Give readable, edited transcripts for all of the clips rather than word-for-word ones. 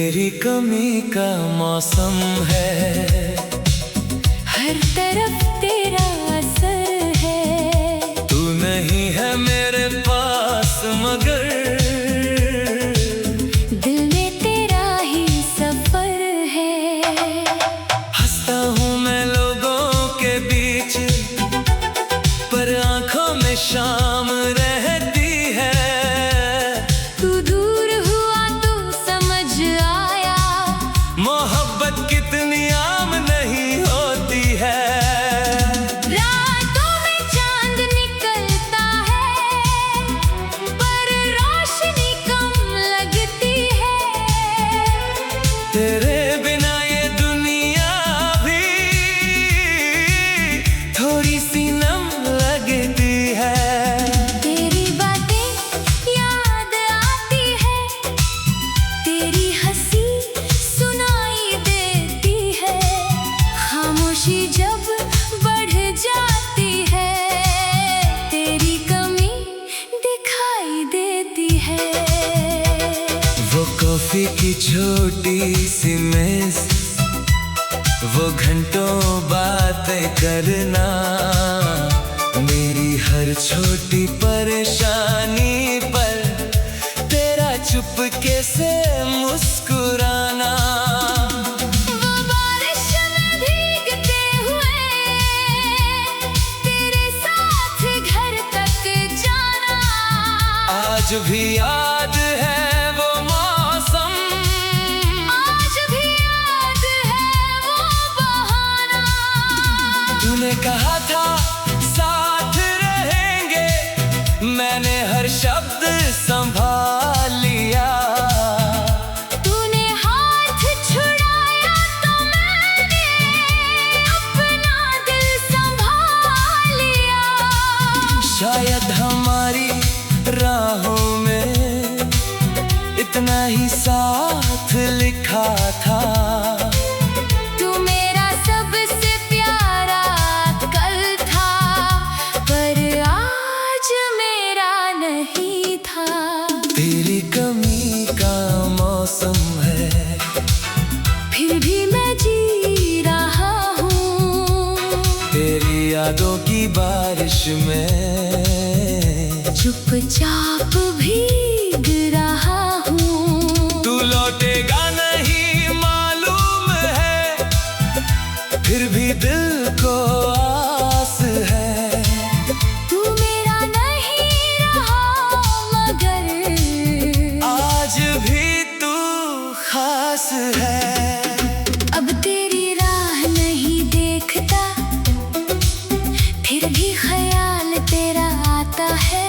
तेरी कमी का मौसम है, हर तरफ तेरा असर है। तू नहीं है मेरे पास मगर दिल में तेरा ही सफर है। हंसता हूँ मैं लोगों के बीच, पर आंखों में शाम रहती है। तू दूर हुआ तो समझ आया, मोहब्बत कितनी आम नहीं होती है। रातों में चांद निकलता है, पर रोशनी कम लगती है। तेरे बिना ये दुनिया भी थोड़ी सी नम लगती है। तेरी बातें याद आती है, तेरी हंसी सुनाई देती है। खामोशी जब बढ़ जाती है, तेरी कमी दिखाई देती है। वो कॉफी की छोटी सी मेज, वो घंटों बातें करना, मेरी हर छोटी परेशानी पर तेरा चुपके से मुस्कुराना। वो बारिश में भीगते हुए तेरे साथ घर तक जाना, आज भी याद है वो मौसम, आज भी याद है वो बहाना। तूने कहा था साथ रहेंगे, मैंने हर शब्द संभाल लिया। तूने हाथ छुड़ाया तो मैंने अपना दिल संभाल लिया। शायद हमारी राहों में इतना ही साथ लिखा था। तू मेरा सबसे प्यारा कल था, पर आज मेरा नहीं था। तेरी कमी का मौसम है, फिर भी मैं जी रहा हूँ, तेरी यादों की बारिश में चुपचाप भीग रहा हूँ। तू लौटेगा नहीं मालूम है, फिर भी दिल को आस है। तू मेरा नहीं रहा मगर आज भी तू खास है। अब तेरी राह नहीं देखता, फिर भी ख्याल तेरा आता है।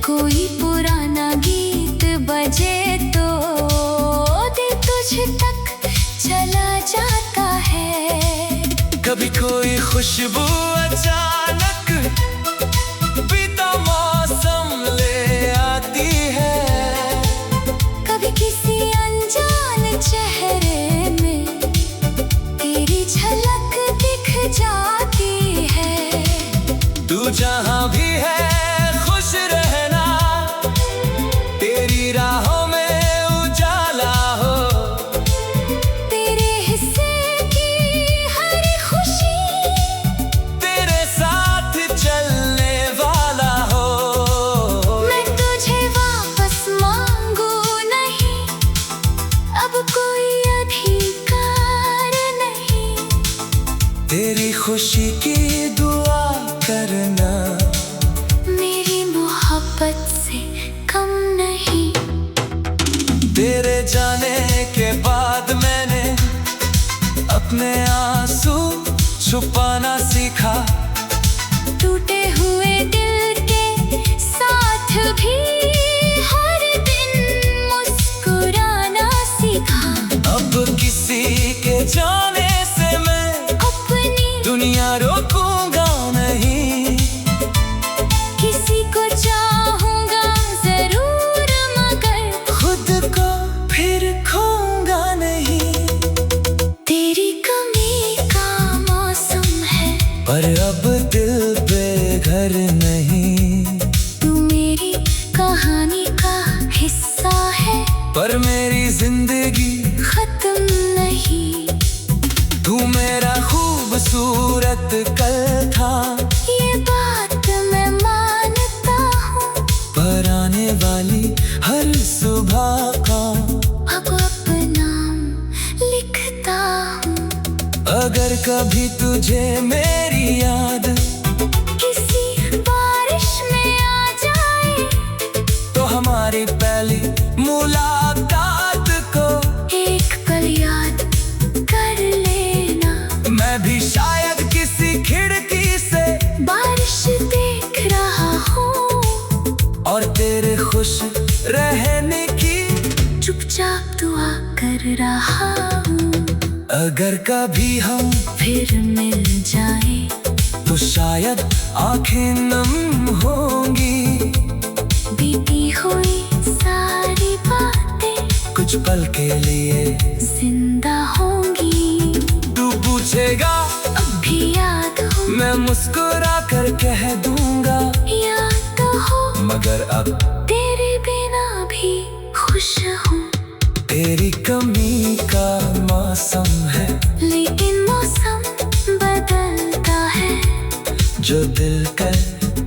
कोई पुराना गीत बजे तो दिल तुझ तक चला जाता है। कभी कोई खुशबू अचानक बीता मौसम ले आती है। कभी किसी अनजान चेहरे में तेरी झलक दिख जाती है। तू जहाँ भी है खुश रहना, तेरी राहों में उजाला हो। तेरे हिस्से की हर खुशी तेरे साथ चलने वाला हो। मैं तुझे वापस मांगू नहीं, अब कोई अधिकार नहीं। तेरी खुशी की दुआ करना, मेरी मोहब्बत से कम नहीं। तेरे जाने के बाद मैंने अपने आंसू छुपाना सीखा। टूटे हुए दिल के साथ भी हर दिन मुस्कुराना सीखा। अब किसी के जाने से मैं अपनी दुनिया रोकूंगा नहीं। किसी को चाहूंगा जरूर मगर खुद को फिर खोऊंगा नहीं। तेरी कमी का मौसम है, पर अब पर मेरी जिंदगी खत्म नहीं। तू मेरा खूबसूरत कल था, ये बात मैं मानता हूँ। पर आने वाली हर सुबह का अब नाम लिखता हूँ। अगर कभी तुझे मेरी याद किसी बारिश में आ जाए, तो हमारी पहली मुलाकात को एक पल याद कर लेना। मैं भी शायद किसी खिड़की से बारिश देख रहा हूँ और तेरे खुश रहने की चुपचाप दुआ कर रहा हूँ। अगर कभी हम फिर मिल जाए तो शायद आंखें नम होंगी, बीती हुई सारी बातें कुछ पल के लिए जिंदा होंगी। तू पूछेगा अब भी याद हो, मैं मुस्कुरा कर कह दूंगा याद तो हो, मगर अब तेरे बिना भी खुश हूँ। तेरी कमी का मौसम है, लेकिन मौसम बदलता है। जो दिल कल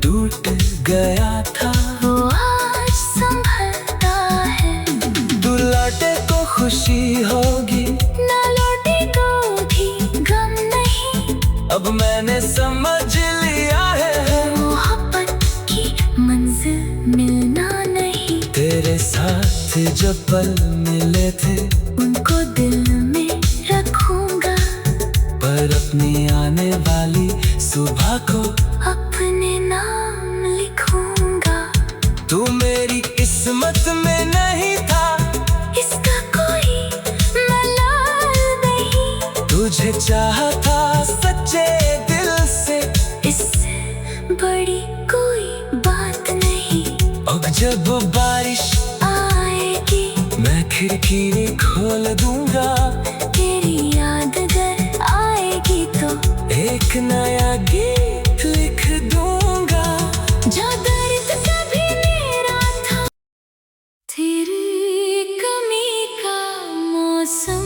टूट गया था वो आज संभलता है। तू लौटे तो खुशी होगी, ना लौटे तो भी गम नहीं। अब मैंने समझ लिया है मोहब्बत की मंजिल मिलना नहीं। तेरे साथ जो पल मिले थे उनको दिल में रखूंगा, पर अपनी आने वाली सुबह को अपने नाम लिखूंगा। तू मेरी किस्मत में नहीं था, इसका कोई मलाल नहीं। तुझे चाहा था सच्चे दिल से, इससे बड़ी कोई बात नहीं। अब जब बारिश आएगी मैं खिड़की खोल दूंगा, तेरी याद अगर आएगी तो एक नया गीत लिख दूंगा। जो दर्द कभी मेरा था, तेरी कमी का मौसम।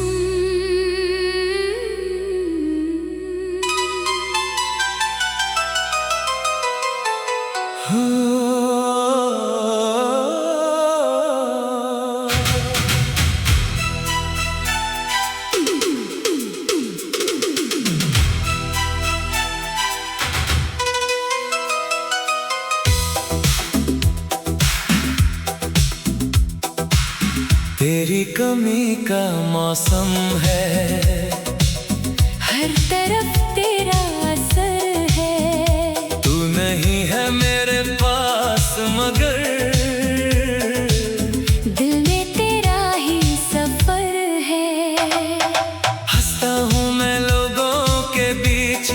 तेरी कमी का मौसम है, हर तरफ तेरा असर है। तू नहीं है मेरे पास मगर दिल में तेरा ही सफर है। हंसता हूँ मैं लोगों के बीच,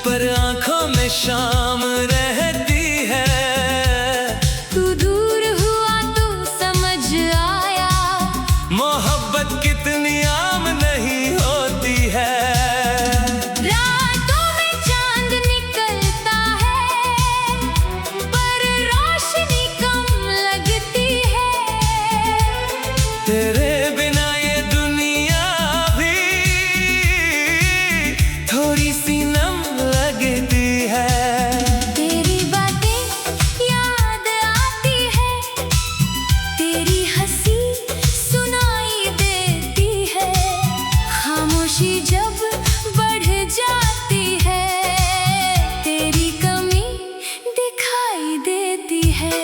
पर आंखों में शाम रहती है। तू दूर हुआ तो समझ आया, मोहब्बत कितनी आम नहीं होती है। रातों में चांद निकलता है, पर रोशनी कम लगती है। तेरे बिना ये दुनिया भी थोड़ी सी नम लगती है। तेरी बातें याद आती है, तेरी हंसी सुनाई देती है। खामोशी जब बढ़ जाती है, तेरी कमी दिखाई देती है।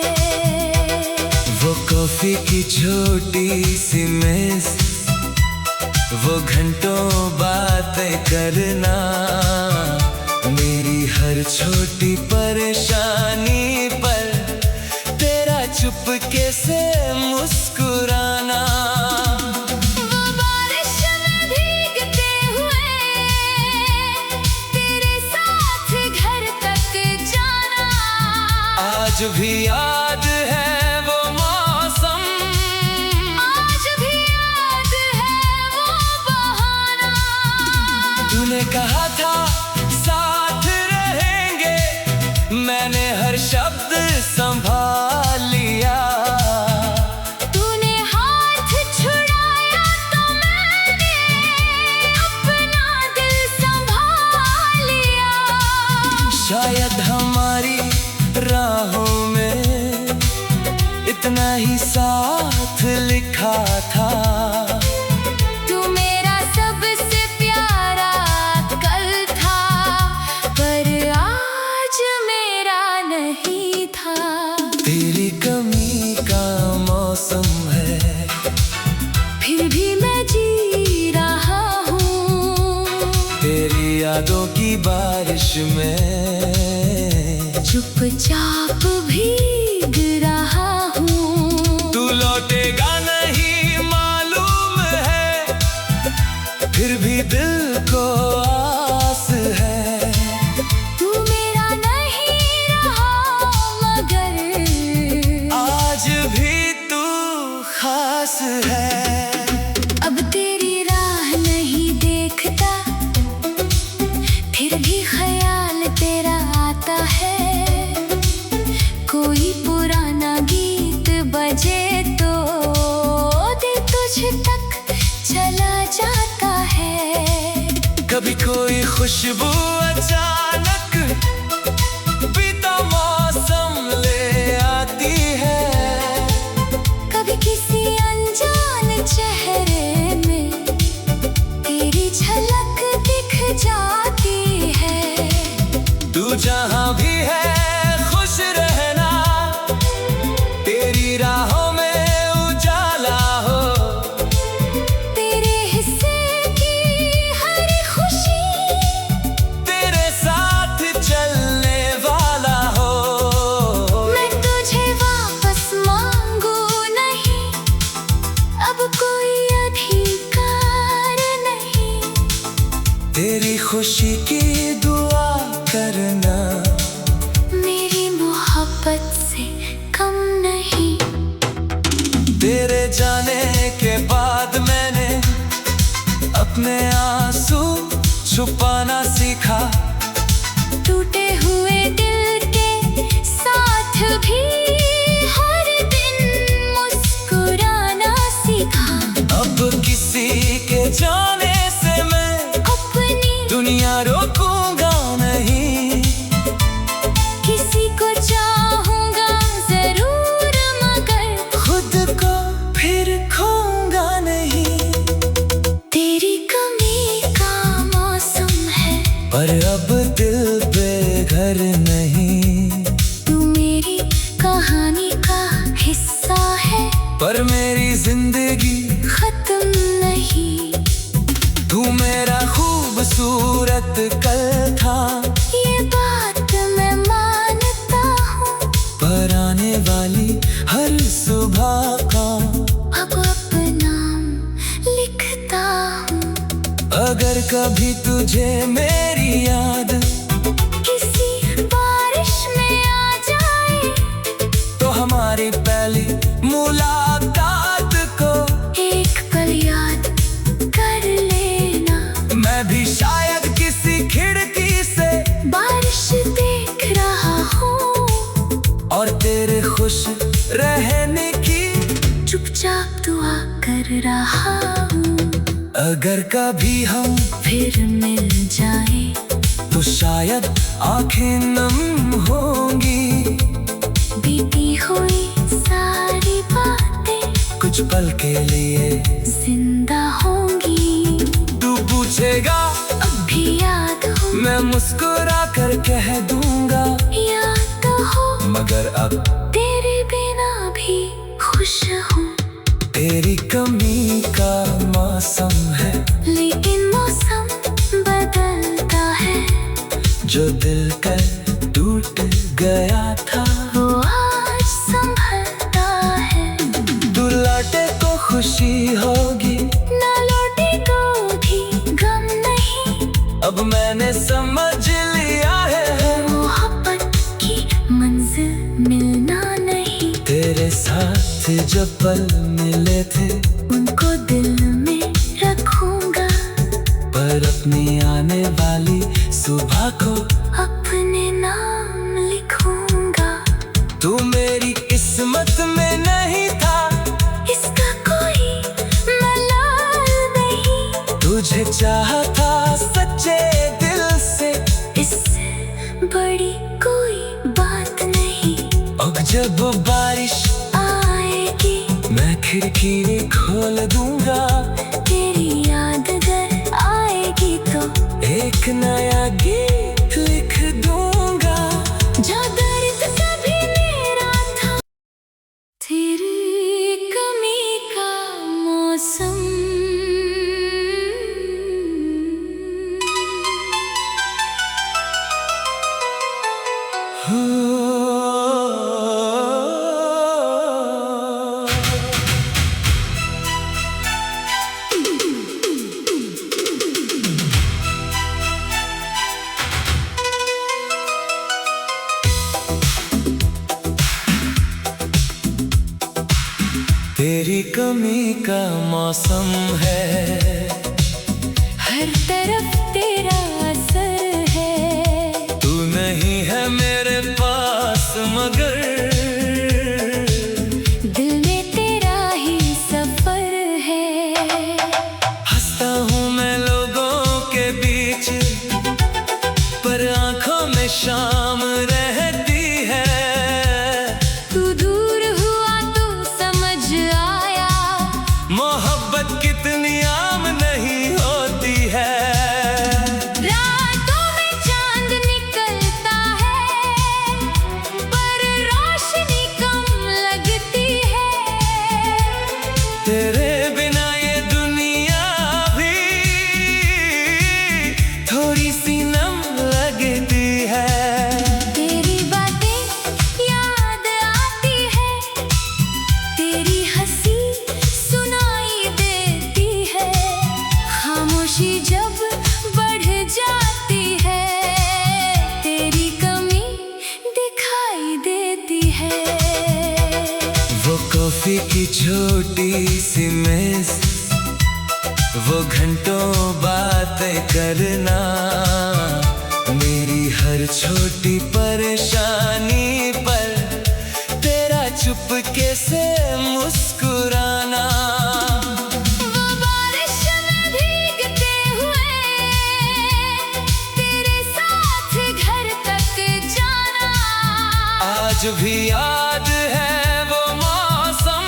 वो कॉफी की छोटी सी मेज, वो घंटों बातें करना, मेरी हर छोटी परेशानी पर तेरा चुपके से मुस्कुराना। वो बारिश में भीगते हुए तेरे साथ घर तक जाना। आज भी याद है वो मौसम, आज भी याद है वो बहाना। तूने कहा था साथ रहेंगे, मैंने हर शब्द संभाल लिया। तूने इतना ही साथ लिखा था। तू मेरा सबसे प्यारा कल था, पर आज मेरा नहीं था। तेरी कमी का मौसम है, फिर भी मैं जी रहा हूँ। तेरी यादों की बारिश में चुपचाप भीग रहा हूँ। तू लौटेगा नहीं मालूम है, फिर भी दिल को आस है। तू मेरा नहीं रहा मगर आज भी तू खास है। अब तेरी राह नहीं देखता, फिर भी ख्याल तेरा आता है। कोई पुराना गीत बजे तो दिल तुझ तक चला जाता है। कभी कोई खुशबू अचानक बीता मौसम ले आती है। कभी किसी अनजान चेहरे में तेरी झलक दिख जाती है। तू जहाँ भी है खुश रहना, तेरी राहों में उजाला हो। तेरे हिस्से की हर खुशी तेरे साथ चलने वाला हो। मैं तुझे वापस मांगू नहीं, अब कोई अधिकार नहीं। तेरी खुशी की दुआ करना मेरी मोहब्बत से कम नहीं। तेरे जाने के बाद मैंने अपने आंसू छुपाना सीखा। टूटे हुए दिल के साथ भी हर दिन मुस्कुराना सीखा। अब किसी के जाने से मैं अपनी दुनिया रोकूंगा नहीं। किसी को चाहूंगा जरूर मगर खुद को फिर खोऊंगा नहीं। तेरी कमी का मौसम है, पर अब दिल बेघर नहीं। तू मेरी कहानी का हिस्सा है, पर मेरी जिंदगी खत्म नहीं। तू मेरा खूबसूरत कल था, ये बात मैं मानता हूँ। पर आने वाली हर सुबह का अब अपना लिखता हूँ। अगर कभी तुझे मेरी याद किसी बारिश में आ जाए तो हमारी पहली मुलाकात को एक पल याद कर लेना। मैं भी शायद किसी खिड़की से बारिश देख रहा हूँ और तेरे खुश रहने की चुपचाप दुआ कर रहा हूँ। अगर कभी हम फिर मिल जाए तो शायद आंखें नम होंगी। बीती हुई सारी बातें कुछ पल के लिए जिंदा होंगी। तू पूछेगा अब भी याद हो, मैं मुस्कुरा कर कह दूंगा, याद हो मगर अब तेरे बिना भी खुश हूँ। तेरी कमी का मौसम है, लेकिन मौसम बदलता है। जो दिल कर टूट गया था वो आज संभलता है। तू लौटे को खुशी होगी, ना लौटे को भी गम नहीं। अब मैंने समझ लिया है मोहब्बत की मंजिल मिलना नहीं। तेरे साथ जब पल मिले थे उनको दिल में रखूंगा, पर अपनी आने वाली सुबह को अपने नाम लिखूंगा। तू मेरी किस्मत में नहीं था, इसका कोई मलाल नहीं। तुझे चाहा था सच्चे दिल से, इससे बड़ी कोई बात नहीं। अब जब बारिश आए खिड़की खोल दूंगा। तेरी याद अगर आएगी तो एक नया गीत लिख दूंगा। जो दर्द कभी मेरा था, तेरी कमी का मौसम। तेरी कमी का मौसम है, हर तरफ तेरा असर है। तू नहीं है मेरे पास मगर दिल में तेरा ही सफर है। हंसता हूँ मैं लोगों के बीच, पर आंखों में शाम रहती है। तू दूर हुआ तो समझ आया, मोहब्बत कितनी आम नहीं होती है। रातों में चांद निकलता है, पर रोशनी कम लगती है। तेरे बिना ये दुनिया भी थोड़ी सी नम लगती है। तेरी बातें याद आती है, तेरी हंसी सुनाई देती है। खामोशी जब बढ़ जाती है, तेरी कमी दिखाई देती है। वो कॉफी की छोटी सी मेज, वो घंटों बातें करना, मेरी हर छोटी परेशानी पर तेरा चुपके से मुस्कुराना। वो बारिश में भीगते हुए तेरे साथ घर तक जाना। आज भी याद है वो मौसम,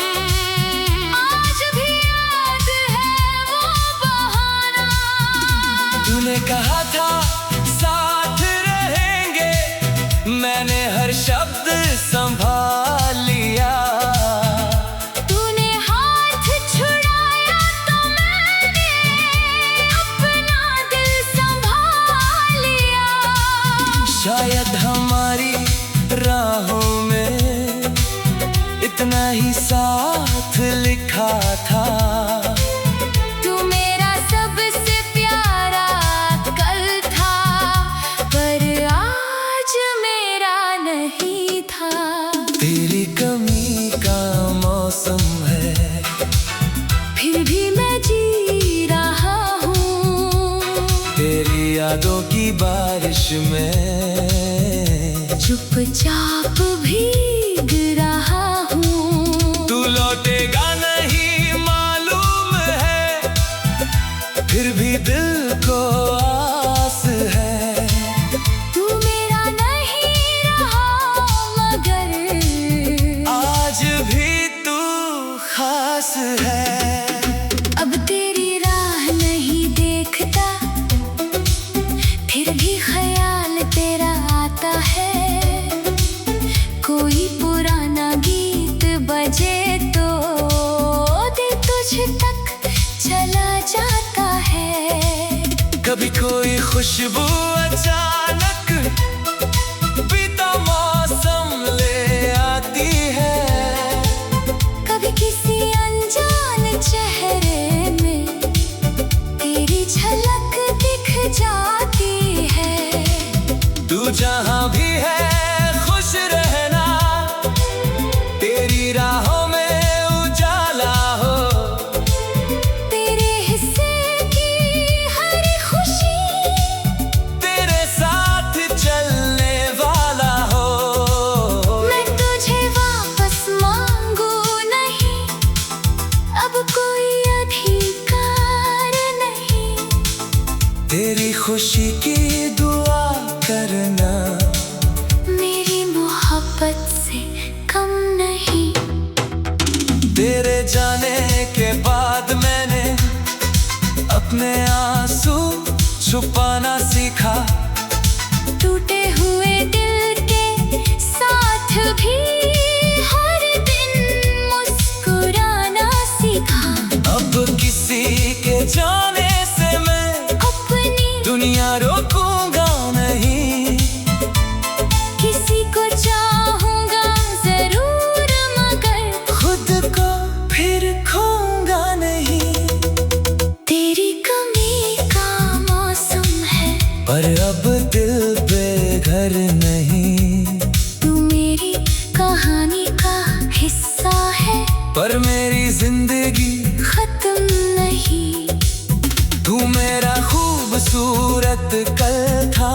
आज भी याद है वो बहाना। तूने कहा था साथ रहेंगे, मैंने हर शब्द संभाल लिया। तूने हाथ छुड़ाया तो मैंने अपना दिल संभाल लिया। शायद हमारी राहों में इतना ही साथ लिखा था। तू मेरा सबसे प्यारा कल था, पर आज मेरा नहीं था। तेरी कमी का मौसम है, फिर भी मैं जी रहा हूँ। तेरी यादों की बारिश में चुपचाप भीग रहा हूँ। तू लौटेगा नहीं मालूम है, फिर भी दिल को आस है। तू मेरा नहीं रहा मगर आज भी तू खास है। अब तेरी राह नहीं देखता, फिर भी ख्याल तेरा आता है। कोई पुराना गीत बजे तो दिल तुझ तक चला जाता है। कभी कोई खुशबू अचानक बीता मौसम ले आती है। कभी किसी अनजान चेहरे में तेरी झलक दिख जाती है। तू जहाँ भी है खुश रहना, तेरी राहों में उजाला हो। तेरे हिस्से की हर खुशी तेरे साथ चलने वाला हो। मैं तुझे वापस मांगू नहीं, अब कोई अधिकार नहीं। तेरी खुशी की दुआ करना, मेरी मोहब्बत से कम नहीं। तेरे तेरे जाने के बाद मैंने अपने आंसू छुपाना सीखा। टूटे हुए दिल के साथ भी हर दिन मुस्कुराना सीखा। अब किसी के जाने से मैं अपनी दुनिया रोकूंगा नहीं। किसी को चाहूंगा जरूर मगर खुद को फिर खोऊंगा नहीं। तेरी कमी का मौसम है, पर अब दिल पे घर नहीं। तू मेरी कहानी का हिस्सा है, पर मेरी जिंदगी खत्म नहीं। तू मेरा खूबसूरत कल था,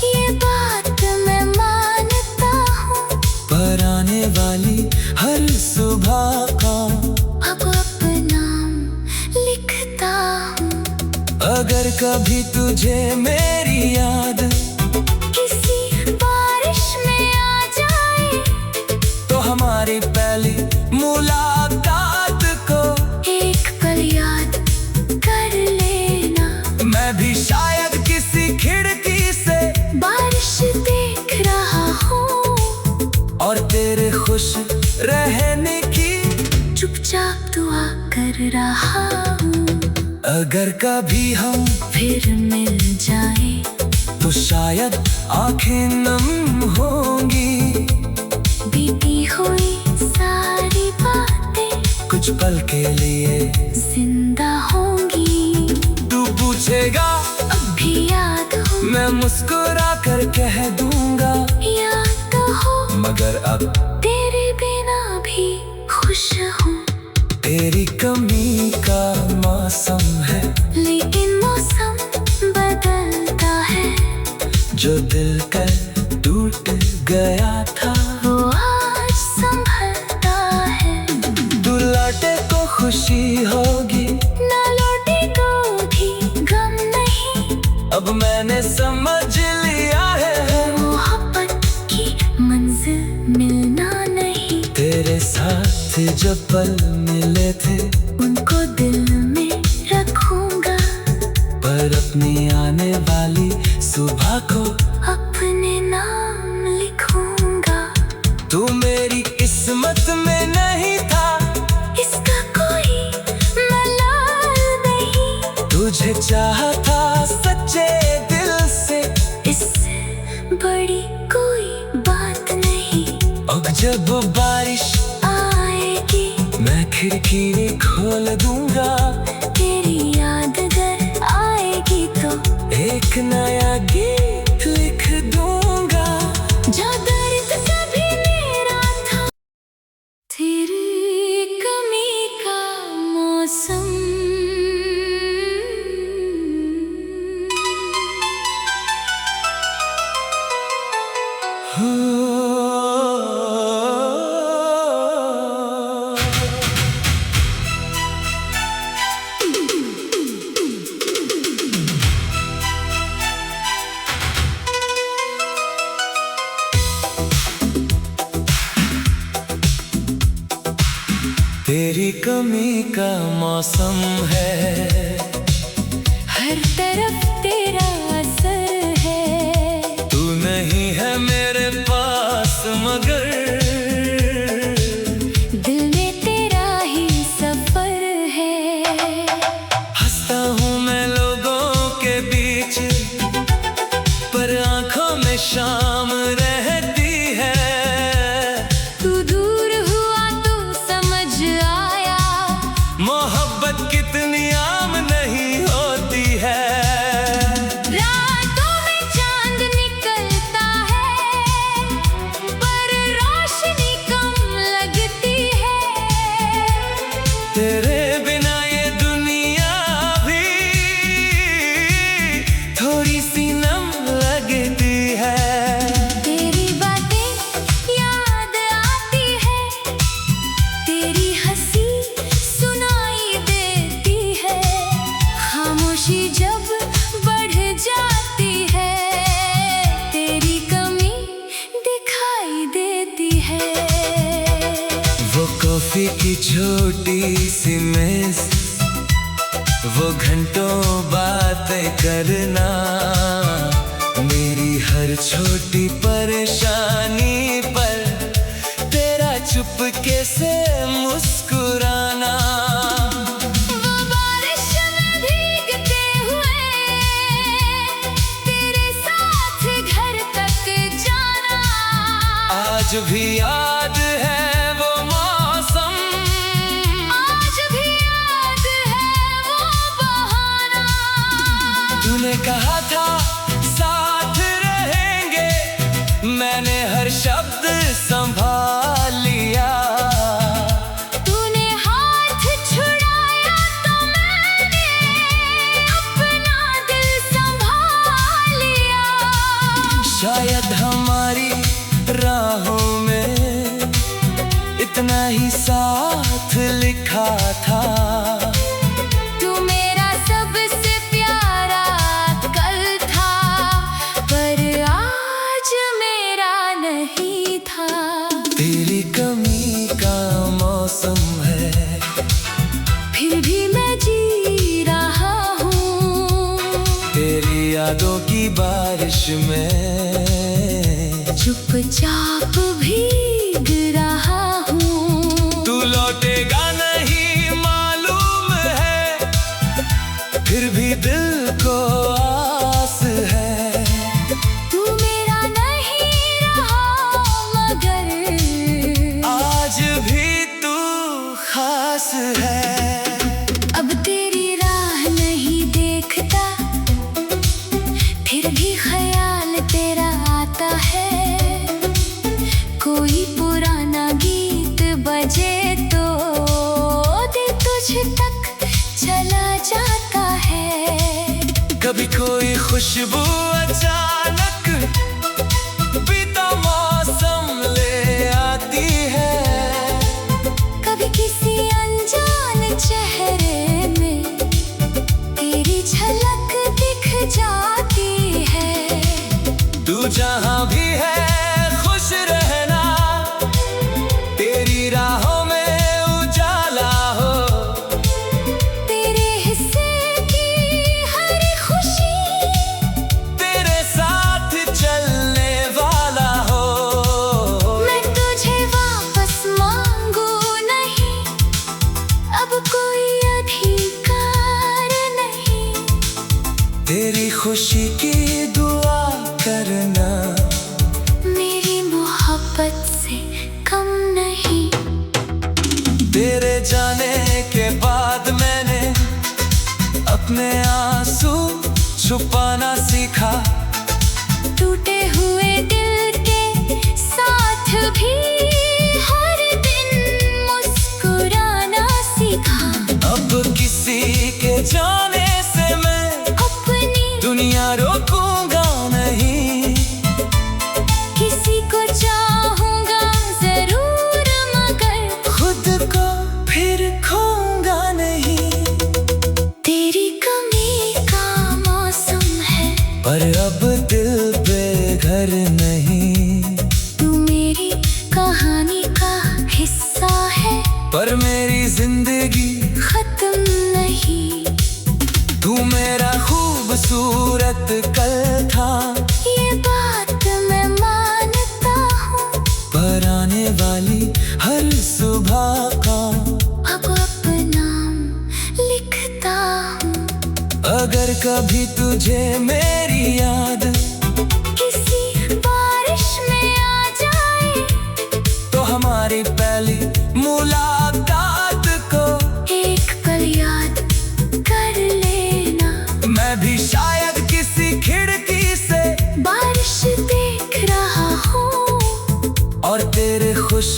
ये बात मैं मानता हूँ। पर आने वाली हर सुबह का अब अपना लिखता हूँ। अगर कभी तुझे मेरी याद किसी बारिश में आ जाए, तो हमारी पहली मुलाकात को एक पल याद कर लेना। मैं भी शायद किसी खिड़की से बारिश देख रहा हूँ और तेरे खुश रहने की चुपचाप दुआ कर रहा हूँ। अगर कभी हम फिर मिल जाए तो शायद आंखें नम होंगी। बीती हुई सारी बातें कुछ पल के लिए जिंदा होंगी। तू पूछेगा अब भी याद हो, मैं मुस्कुरा कर कह दूंगा, याद तो हो मगर अब तेरे बिना भी खुश हूँ। तेरी कमी का मौसम है, लेकिन मौसम बदलता है। जो दिल कर टूट गया था वो आज संभलता है। तू लौटे को खुशी होगी, ना लौटे को भी गम नहीं। अब मैंने समझ लिया है मोहब्बत की मंजिल मिलना नहीं। तेरे साथ जब पल मिले थे उनको दिल में रखूंगा, पर अपनी आने वाली सुबह को अपने नाम लिखूंगा। तू मेरी किस्मत में नहीं था, इसका कोई मलाल नहीं। तुझे चाहा था सच्चे दिल से, इससे बड़ी कोई बात नहीं। अब जब बारिश आएगी मैं खिड़की खोल दूंगा, तेरी याद अगर आएगी तो एक नया गीत लिख दूंगा। जो दर्द कभी मेरा था, तेरी कमी का मौसम। तेरी कमी का मौसम है, हर तरफ तेरा असर है। तू नहीं है मेरे पास मगर दिल में तेरा ही सफर है। हंसता हूँ मैं लोगों के बीच, पर आंखों में शाम रहती है। तू दूर हुआ तो समझ आया, मोहब्बत कितनी आम नहीं होती है। रातों में चांद निकलता है, पर छोटी सी मिस, वो घंटों बातें करना, मेरी हर छोटी परेशानी पर तेरा चुपके से मुस्कुराना। वो बारिश में भीगते हुए तेरे साथ घर तक जाना, आज भी याद है वो मौसम, आज भी याद है वो बहाना। तूने कहा था साथ रहेंगे, मैंने हर शब्द संभाल लिया। तूने हाथ छुड़ाया तो मैंने अपना दिल संभाल लिया। शायद हमारी राहों में इतना ही साथ लिखा था। तू मेरा सबसे प्यारा कल था, पर आज मेरा नहीं था। तेरी कमी का मौसम है, फिर भी मैं जी रहा हूँ, तेरी यादों की बारिश में चुपचाप भीग रहा हूँ। तू लौटेगा नहीं मालूम है, फिर भी दिल को आस है। तू मेरा नहीं रहा मगर आज भी तू खास है। अब तेरी राह नहीं देखता, फिर भी ख्याल तेरा आता है। कोई पुराना गीत बजे तो दिल तुझ तक चला जाता है। कभी कोई खुशबू अचानक बीता मौसम ले आती है, कभी किसी अनजान चेहरे में तेरी झलक दिख जाती है। तू जहाँ भी है खुश रहना, तेरी राहों में उजाला हो, तेरे हिस्से की हर खुशी तेरे साथ चलने वाला हो। मैं तुझे वापस मांगू नहीं, अब कोई अधिकार नहीं। तेरी खुशी की दुआ करना, मेरी मोहब्बत से कम नहीं। तेरे जाने के बाद मैंने अपने आंसू छुपाना सीखा। टूटे हुए दिल के साथ भी हर दिन मुस्कुराना सीखा। अब किसी के जाने से मैं अपनी दुनिया रोकूंगा नहीं, किसी को चाहूंगा जरूर मगर खुद को फिर खोऊंगा नहीं। तेरी कमी का मौसम है, पर अब दिल पे घर नहीं। तू मेरी कहानी का हिस्सा है, पर मेरी जिंदगी खत्म नहीं। तू मेरा खूबसूरत कल था, ये बात मैं मानता हूँ, पर आने वाली हर सुबह का अब अपना लिखता हूँ। अगर कभी तुझे मेरी याद किसी बारिश में आ जाए तो हमारी पहली मुलाकात को एक पल याद कर लेना। मैं भी शायद किसी खिड़की से बारिश देख रहा हूँ और तेरे खुश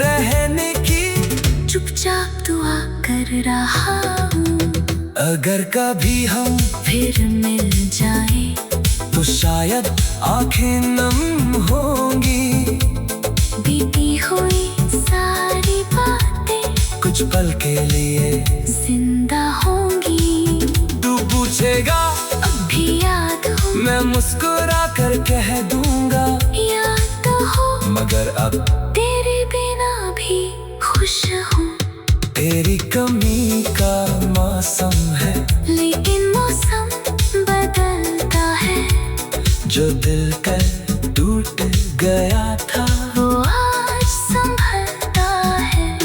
रहने की चुपचाप दुआ कर रहा हूँ। अगर कभी हम फिर मिल जाए तो शायद आंखें नम होंगी, बीती हुई सारी बातें कुछ पल के लिए जिंदा होंगी। तू पूछेगा अब भी याद हो, मैं मुस्कुरा कर कह दूंगा, याद तो हो मगर अब तेरे बिना भी खुश हूँ। तेरी कमी का मौसम है, लेकिन मौसम बदलता है। जो दिल कर टूट गया था वो आज संभलता है।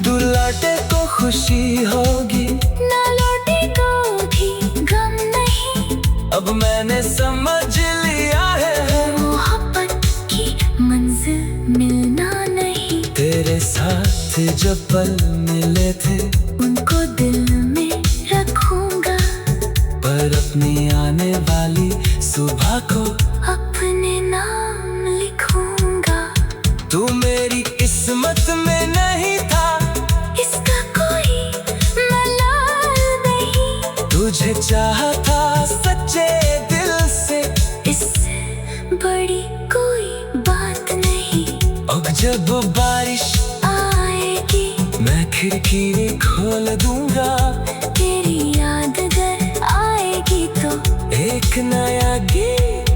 तू लौटे तो खुशी होगी, ना लौटे तो भी गम नहीं। अब मैंने समझ लिया है मोहब्बत की मंजिल मिलना नहीं। तेरे साथ जो पल मिले थे उनको दिल में रखूंगा, पर अपनी आने वाली सुबह को अपने नाम लिखूंगा। तू मेरी किस्मत में नहीं था, इसका कोई मलाल नहीं। तुझे चाहा था सच्चे दिल से, इससे बड़ी कोई बात नहीं। अब जब बारिश आएगी मैं खिड़की खोल दूंगा, तेरी याद अगर आएगी तो एक नया गीत